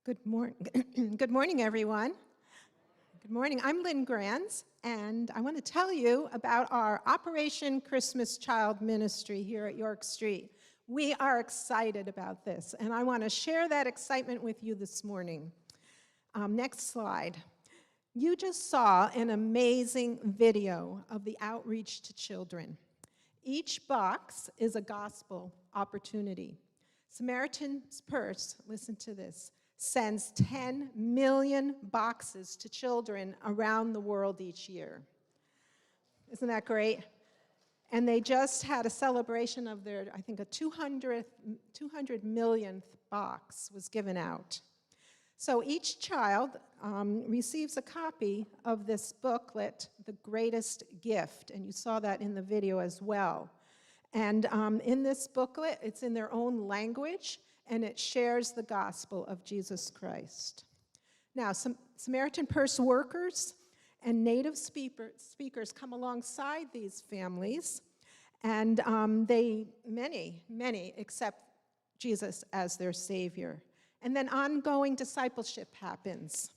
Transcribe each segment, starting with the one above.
Good morning. Good morning, everyone. Good morning. I'm Lynn Granz, and I want to tell you about our Operation Christmas Child Ministry here at York Street. We are excited about this, and I want to share that excitement with you this morning. Next slide. You just saw an amazing video of the outreach to children. Each box is a gospel opportunity. Samaritan's Purse, listen to this, sends 10 million boxes to children around the world each year. Isn't that great? And they just had a celebration of their, I think, a 200 millionth box was given out. So each child receives a copy of this booklet, The Greatest Gift, and you saw that in the video as well. And in this booklet, it's in their own language, and it shares the gospel of Jesus Christ. Now, some Samaritan Purse workers and native speakers come alongside these families, and many accept Jesus as their Savior. And then ongoing discipleship happens.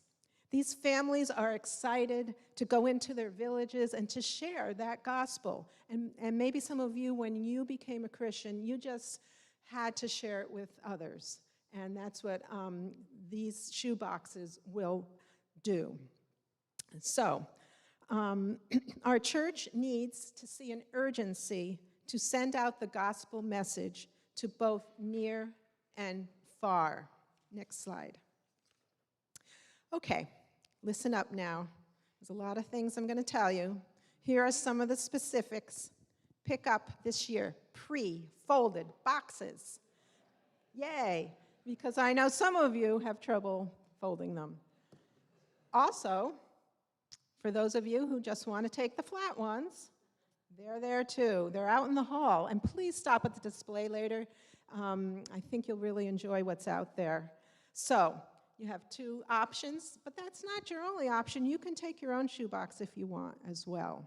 These families are excited to go into their villages and to share that gospel. And maybe some of you, when you became a Christian, you just had to share it with others. And that's what these shoe boxes will do. So, our church needs to see an urgency to send out the gospel message to both near and far. Next slide. Okay, listen up now. There's a lot of things I'm going to tell you. Here are some of the specifics. Pick up this year pre-folded boxes. Yay, because I know some of you have trouble folding them. Also, for those of you who just want to take the flat ones, they're there too. They're out in the hall. And please stop at the display later. I think you'll really enjoy what's out there. So, you have two options, but that's not your only option. You can take your own shoebox if you want as well.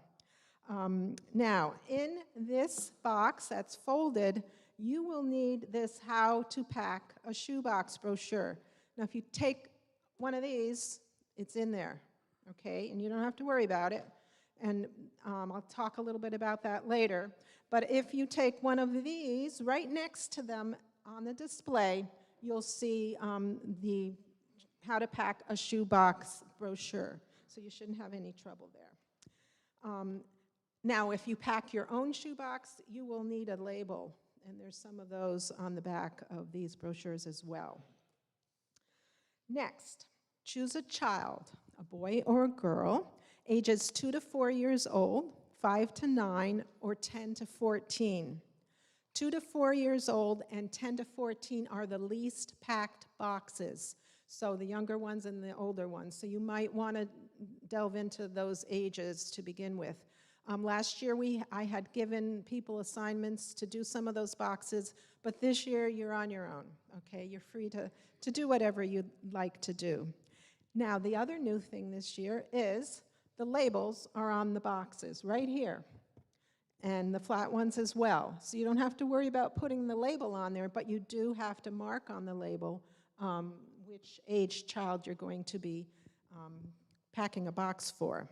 Now, in this box that's folded, you will need this How to Pack a Shoebox brochure. Now, if you take one of these, it's in there, okay? And you don't have to worry about it. And I'll talk a little bit about that later. But if you take one of these, right next to them on the display, you'll see the How to Pack a Shoebox brochure. So you shouldn't have any trouble there. Now, if you pack your own shoebox, you will need a label, and there's some of those on the back of these brochures as well. Next, choose a child, a boy or a girl, ages 2 to 4 years old, 5 to 9, or 10 to 14. 2 to 4 years old and 10 to 14 are the least packed boxes, so the younger ones and the older ones. So you might want to delve into those ages to begin with. Last year, I had given people assignments to do some of those boxes, but this year, you're on your own, okay? You're free to do whatever you'd like to do. Now, the other new thing this year is the labels are on the boxes right here, and the flat ones as well. So you don't have to worry about putting the label on there, but you do have to mark on the label which age child you're going to be packing a box for.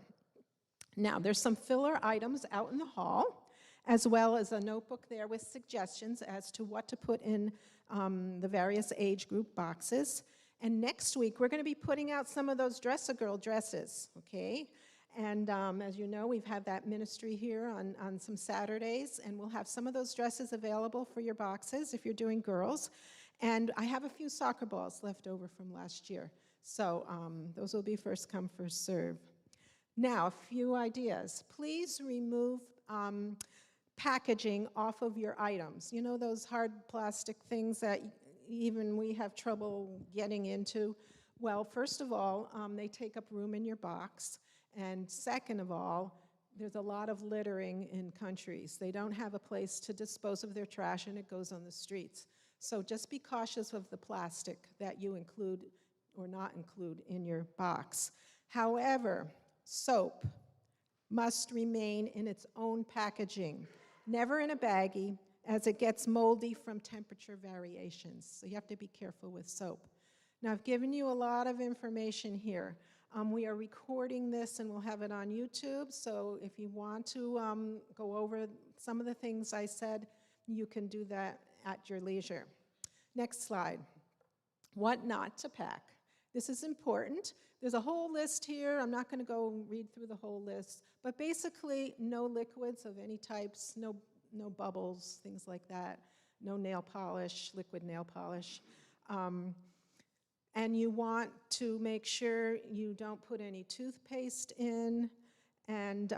Now, there's some filler items out in the hall, as well as a notebook there with suggestions as to what to put in the various age group boxes. And next week, we're going to be putting out some of those Dress-A-Girl dresses, okay? And as you know, we've had that ministry here on some Saturdays, and we'll have some of those dresses available for your boxes if you're doing girls. And I have a few soccer balls left over from last year. So those will be first come, first serve. Now, a few ideas. Please remove packaging off of your items. You know those hard plastic things that even we have trouble getting into? Well, first of all, they take up room in your box. And second of all, there's a lot of littering in countries. They don't have a place to dispose of their trash, and it goes on the streets. So just be cautious of the plastic that you include or not include in your box. However, soap must remain in its own packaging, never in a baggie, as it gets moldy from temperature variations. So you have to be careful with soap. Now, I've given you a lot of information here. We are recording this and we'll have it on YouTube, so if you want to go over some of the things I said, you can do that at your leisure. Next slide. What not to pack. This is important. There's a whole list here. I'm not going to go read through the whole list, but basically no liquids of any types, no bubbles, things like that, no nail polish, liquid nail polish. And you want to make sure you don't put any toothpaste in, and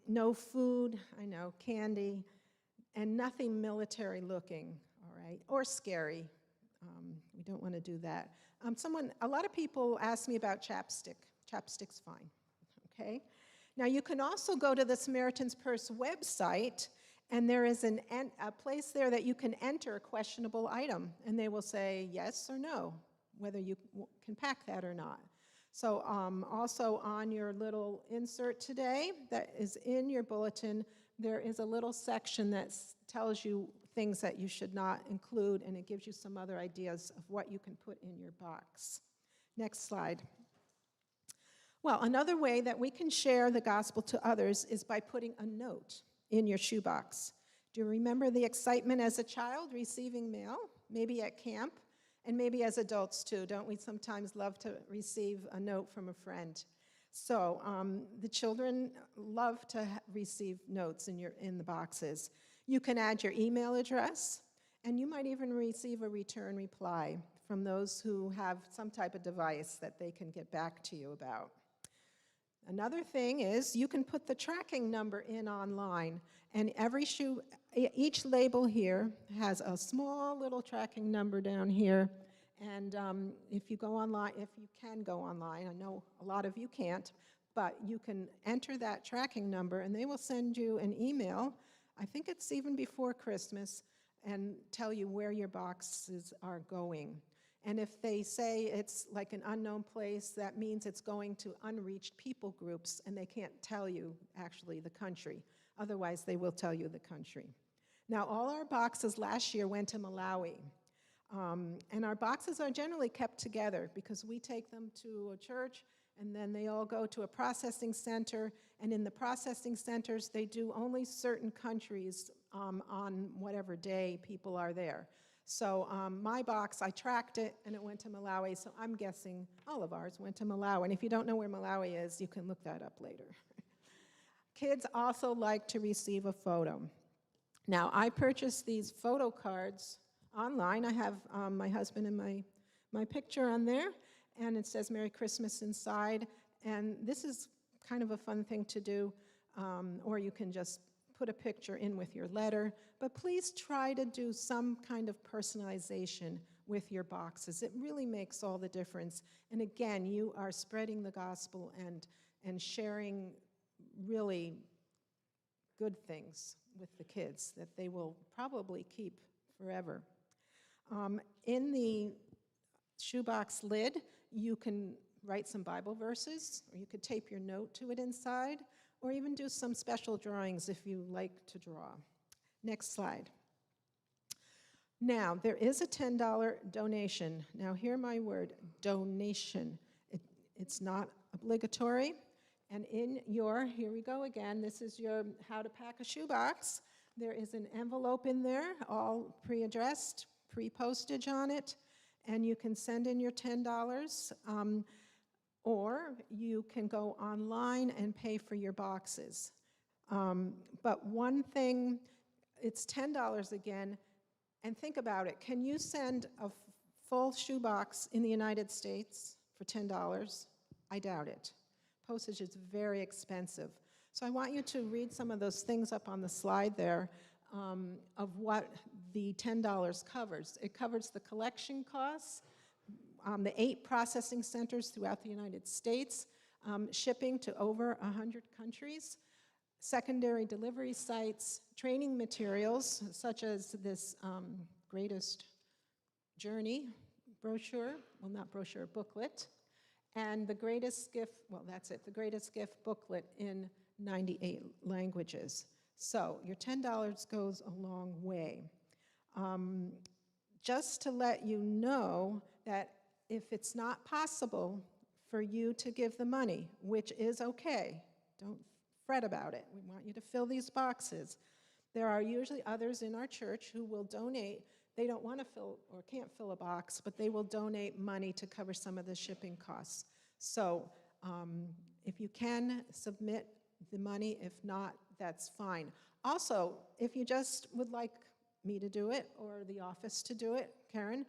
no food, I know, candy, and nothing military looking, all right, or scary. We don't want to do that. A lot of people ask me about chapstick. Chapstick's fine, okay? Now you can also go to the Samaritan's Purse website, and there is a place there that you can enter a questionable item, and they will say yes or no, whether you can pack that or not. So also on your little insert today that is in your bulletin, there is a little section that tells you things that you should not include, and it gives you some other ideas of what you can put in your box. Next slide. Well, another way that we can share the gospel to others is by putting a note in your shoebox. Do you remember the excitement as a child receiving mail, maybe at camp? And maybe as adults too, don't we sometimes love to receive a note from a friend? So the children love to receive notes in the boxes. You can add your email address, and you might even receive a return reply from those who have some type of device that they can get back to you about. Another thing is you can put the tracking number in online, and each label here has a small little tracking number down here, and if you go online, if you can go online, I know a lot of you can't, but you can enter that tracking number and they will send you an email, I think it's even before Christmas, and tell you where your boxes are going. And if they say it's like an unknown place, that means it's going to unreached people groups, and they can't tell you actually the country. Otherwise, they will tell you the country. Now, all our boxes last year went to Malawi. And our boxes are generally kept together because we take them to a church, and then they all go to a processing center. And in the processing centers, they do only certain countries on whatever day people are there. So my box, I tracked it, and it went to Malawi, so I'm guessing all of ours went to Malawi. And if you don't know where Malawi is, you can look that up later. Kids also like to receive a photo. Now, I purchased these photo cards online. I have my husband and my picture on there, and it says Merry Christmas inside. And this is kind of a fun thing to do, or you can just put a picture in with your letter, but please try to do some kind of personalization with your boxes. It really makes all the difference. And again, you are spreading the gospel and sharing really good things with the kids that they will probably keep forever. In the shoebox lid, you can write some Bible verses, or you could tape your note to it inside, or even do some special drawings if you like to draw. Next slide. Now, there is a $10 donation. Now, hear my word, donation. It's not obligatory. And in your, here we go again, this is your how to pack a shoebox. There is an envelope in there, all pre-addressed, pre-postage on it, and you can send in your $10. Or you can go online and pay for your boxes. But one thing, it's $10 again, and think about it. Can you send a full shoebox in the United States for $10? I doubt it. Postage is very expensive. So I want you to read some of those things up on the slide there of what the $10 covers. It covers the collection costs, the 8 processing centers throughout the United States, shipping to over 100 countries, secondary delivery sites, training materials, such as this Greatest Journey brochure, well, not brochure, booklet, and the Greatest Gift, well, that's it, the Greatest Gift booklet in 98 languages. So your $10 goes a long way. Just to let you know that if it's not possible for you to give the money, which is okay, don't fret about it. We want you to fill these boxes. There are usually others in our church who will donate. They don't want to fill or can't fill a box, but they will donate money to cover some of the shipping costs. So if you can, submit the money. If not, that's fine. Also, if you just would like me to do it or the office to do it, Karen,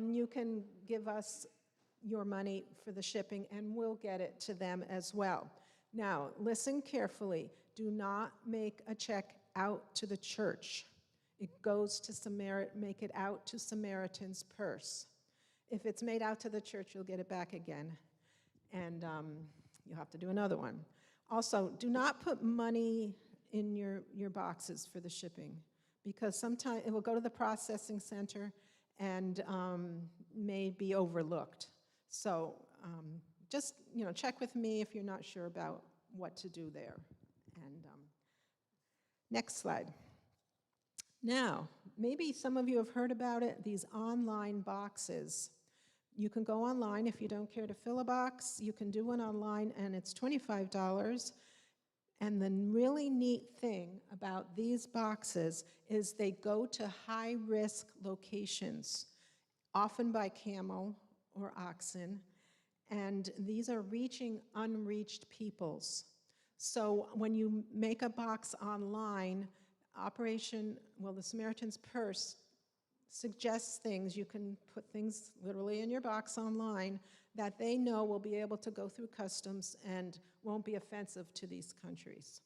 you can give us your money for the shipping and we'll get it to them as well. Now, listen carefully. Do not make a check out to the church. It goes to make it out to Samaritan's Purse. If it's made out to the church, you'll get it back again. And you'll have to do another one. Also, do not put money in your boxes for the shipping, because sometimes it will go to the processing center and may be overlooked. So just check with me if you're not sure about what to do there. And next slide. Now, maybe some of you have heard about it, these online boxes. You can go online if you don't care to fill a box. You can do one online, and it's $25. And the really neat thing about these boxes is they go to high-risk locations, often by camel or oxen, and these are reaching unreached peoples. So when you make a box online, the Samaritan's Purse suggests things. You can put things literally in your box online that they know will be able to go through customs and won't be offensive to these countries.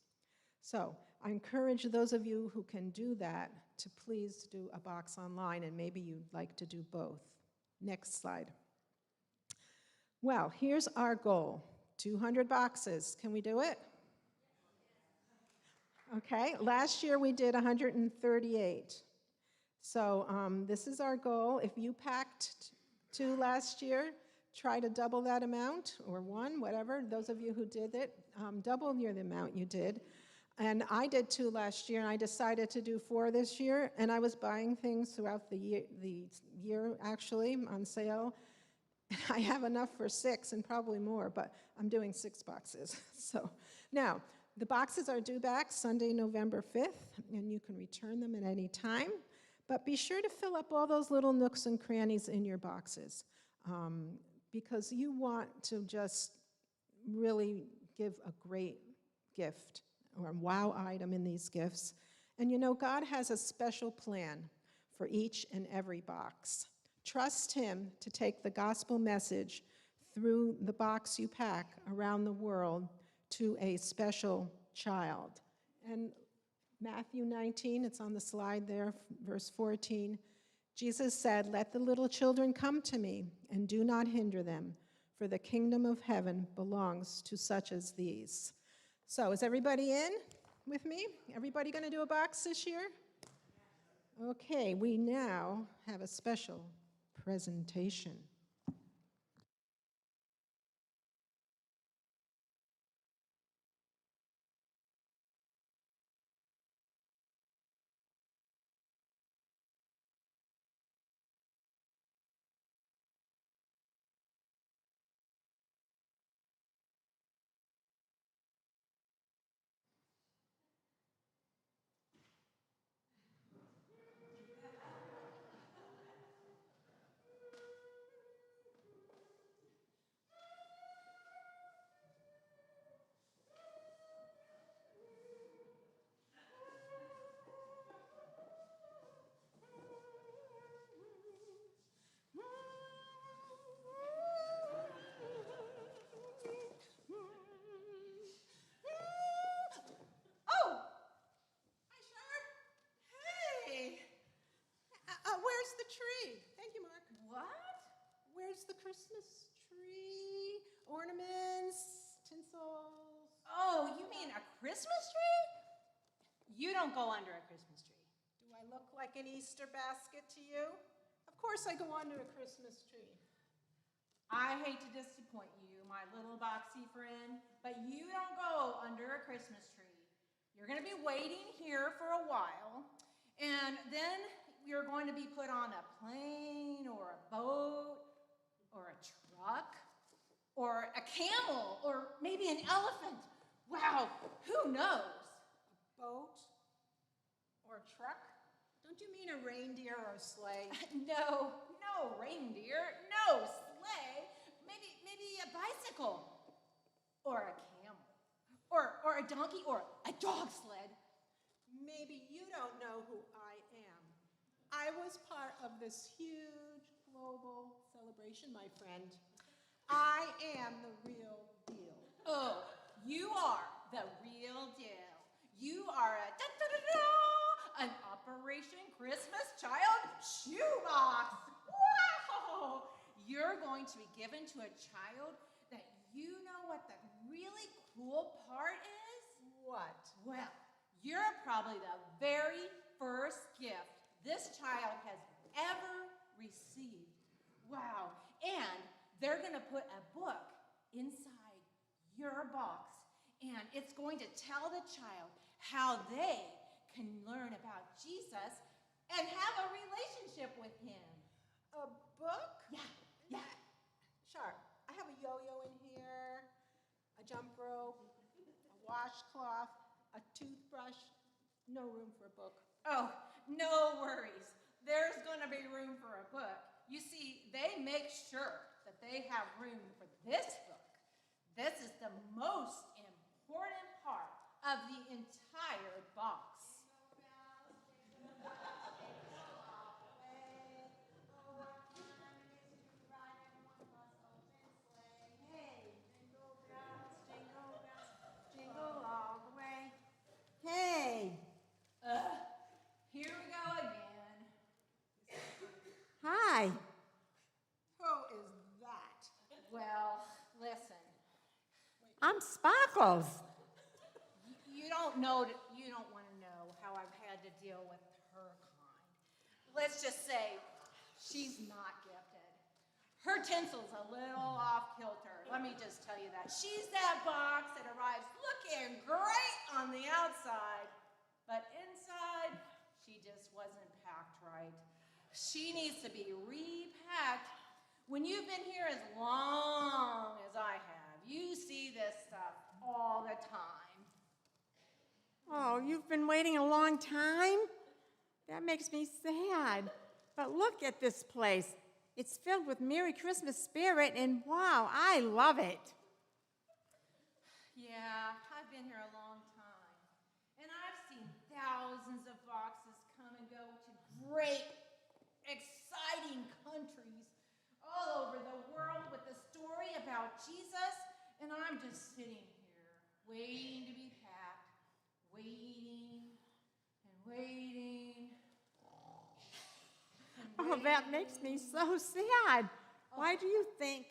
So I encourage those of you who can do that to please do a box online, and maybe you'd like to do both. Next slide. Well, here's our goal, 200 boxes. Can we do it? Okay, last year we did 138. So this is our goal. If you packed 2 last year, try to double that amount, or 1, whatever. Those of you who did it, double the amount you did. And I did 2 last year, and I decided to do 4 this year, and I was buying things throughout the year actually, on sale. I have enough for 6 and probably more, but I'm doing 6 boxes. So now, the boxes are due back Sunday, November 5th, and you can return them at any time. But be sure to fill up all those little nooks and crannies in your boxes, because you want to just really give a great gift or a wow item in these gifts. And God has a special plan for each and every box. Trust Him to take the gospel message through the box you pack around the world to a special child. And Matthew 19, it's on the slide there, verse 14. Jesus said, "Let the little children come to me, and do not hinder them, for the kingdom of heaven belongs to such as these." So is everybody in with me? Everybody going to do a box this year? Okay, we now have a special presentation. Where's the tree? Thank you, Mark. What? Where's the Christmas tree? Ornaments, tinsels. Oh, you mean a Christmas tree? You don't go under a Christmas tree. Do I look like an Easter basket to you? Of course I go under a Christmas tree. I hate to disappoint you, my little boxy friend, but you don't go under a Christmas tree. You're going to be waiting here for a while, and then you're going to be put on a plane or a boat or a truck, or a camel, or maybe an elephant. Wow, who knows? Boat or a truck? Don't you mean a reindeer or a sleigh? No, no reindeer, no sleigh. Maybe a bicycle, or a camel, or a donkey, or a dog sled. Maybe you don't know who I am. I was part of this huge global celebration, my friend. I am the real deal. Oh, you are the real deal. You are a da-da-da-da, an Operation Christmas Child shoebox. Wow! You're going to be given to a child that you know what the really cool part is? What? Well, you're probably the very first gift this child has ever received. Wow. And they're going to put a book inside your box, and it's going to tell the child how they can learn about Jesus and have a relationship with him. A book? Yeah. Sure. I have a yo-yo in here, a jump rope, a washcloth, a toothbrush. No room for a book. Oh, no worries. There's going to be room for a book. You see, they make sure that they have room for this book. This is the most important part of the entire box. Hey. Here we go again. Hi. Who is that? Well, listen. I'm Sparkles. You don't want to know how I've had to deal with her kind. Let's just say she's not gifted. Her tinsel's a little off kilter. Let me just tell you that. She's that box that arrives looking great on the outside, but inside, she just wasn't packed right. She needs to be repacked. When you've been here as long as I have, you see this stuff all the time. Oh, you've been waiting a long time? That makes me sad. But look at this place. It's filled with Merry Christmas spirit, and wow, I love it. Yeah, I've been here a long time. And I've seen thousands of boxes come and go to great, exciting countries all over the world with the story about Jesus. And I'm just sitting here waiting to be packed, waiting and waiting. Oh, that makes me so sad. Why do you think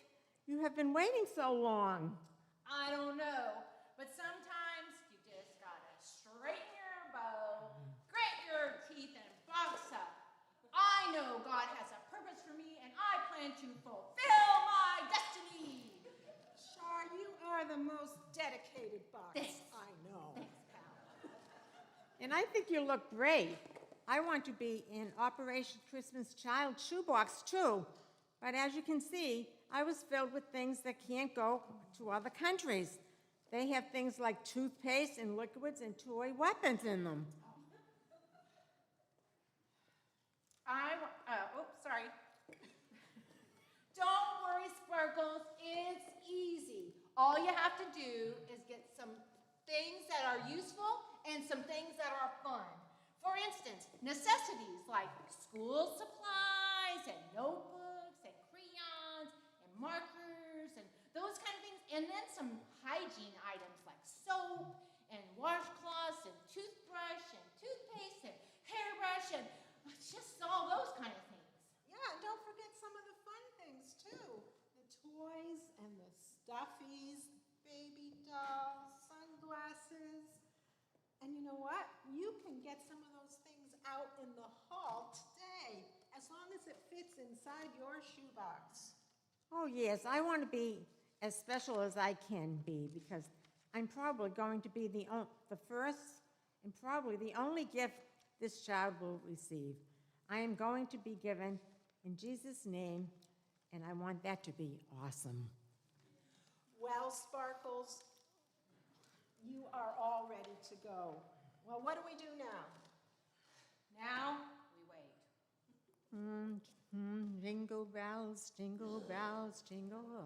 you have been waiting so long? I don't know, but sometimes you just gotta straighten your bow, grit your teeth, and box up. I know God has a purpose for me, and I plan to fulfill my destiny. Char, you are the most dedicated box Thanks. I know. Thanks, pal. And I think you look great. I want to be in Operation Christmas Child shoebox too. But as you can see, I was filled with things that can't go to other countries. They have things like toothpaste and liquids and toy weapons in them. Sorry. Don't worry, Sparkles, it's easy. All you have to do is get some things that are useful and some things that are fun. For instance, necessities like school supplies and notebooks and crayons and markers and those kind of things. And then some hygiene items like soap and washcloths and toothbrush and toothpaste and hairbrush and just all those kind of things. Yeah, and don't forget some of the fun things too. The toys and the stuffies, baby dolls, sunglasses. And you know what? You can get some of those things out in the hall today, as long as it fits inside your shoebox. Oh yes, I want to be as special as I can be because I'm probably going to be the first and probably the only gift this child will receive. I am going to be given in Jesus' name and I want that to be awesome. Well, Sparkles, you are all ready to go. Well, what do we do now? Now, we wait. Jingle bells, jingle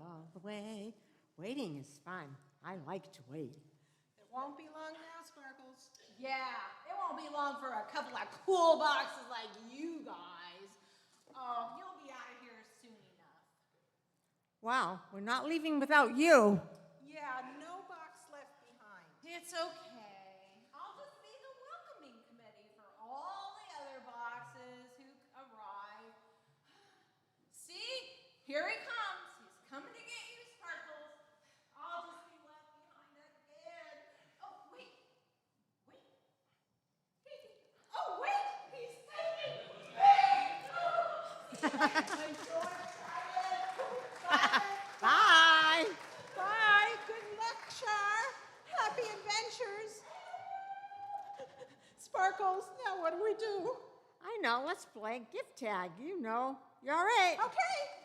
all the way. Waiting is fun. I like to wait. It won't be long now, Sparkles. Yeah, it won't be long for a couple of cool boxes like you guys. Oh, you'll be out of here soon enough. Wow, we're not leaving without you. Yeah, no box left behind. It's okay. I'll just be the welcoming committee for all the other boxes who arrive. See? Here he comes. He's coming to get you, Sparkles. I'll just be left behind again. Oh, wait. Wait. Oh, wait. He's taking me. I'm so excited. Bye. Bye. Good luck, Char. Happy adventures. Sparkles, now what do we do? I know, let's play gift tag. You know, you're it. Okay.